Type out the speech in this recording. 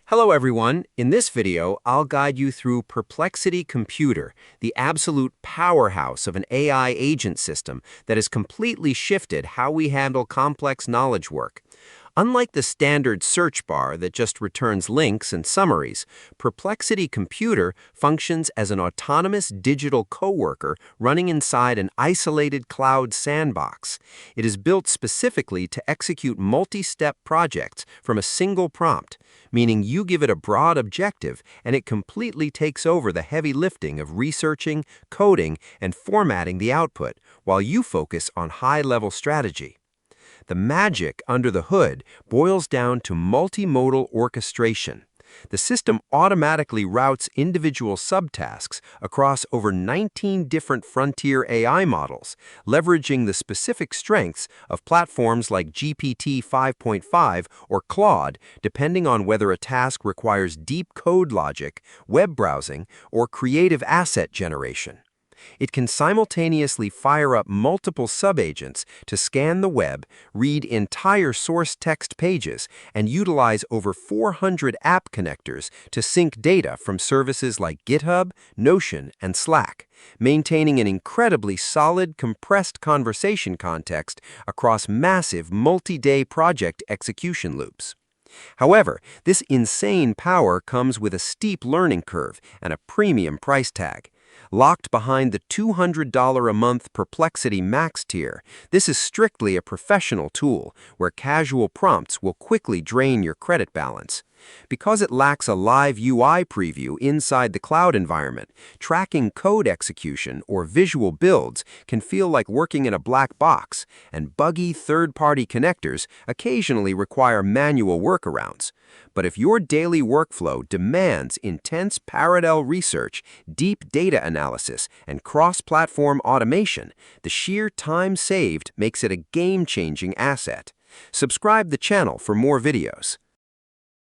Hello everyone. In this video, I'll guide you through Perplexity Computer, the absolute powerhouse of an AI agent system that has completely shifted how we handle complex knowledge work. Unlike the standard search bar that just returns links and summaries, Perplexity Computer functions as an autonomous digital coworker running inside an isolated cloud sandbox. It is built specifically to execute multi-step projects from a single prompt, meaning you give it a broad objective and it completely takes over the heavy lifting of researching, coding, and formatting the output, while you focus on high-level strategy. The magic under the hood boils down to multimodal orchestration. The system automatically routes individual subtasks across over 19 different frontier AI models, leveraging the specific strengths of platforms like GPT 5.5 or Claude, depending on whether a task requires deep code logic, web browsing, or creative asset generation. It can simultaneously fire up multiple subagents to scan the web, read entire source text pages, and utilize over 400 app connectors to sync data from services like GitHub, Notion, and Slack, maintaining an incredibly solid, compressed conversation context across massive multi-day project execution loops. However, this insane power comes with a steep learning curve and a premium price tag. Locked behind the $200 a month Perplexity Max tier, this is strictly a professional tool where casual prompts will quickly drain your credit balance. Because it lacks a live UI preview inside the cloud environment, tracking code execution or visual builds can feel like working in a black box, and buggy third-party connectors occasionally require manual workarounds. But if your daily workflow demands intense parallel research, deep data analysis, and cross-platform automation, the sheer time saved makes it a game-changing asset. Subscribe the channel for more videos.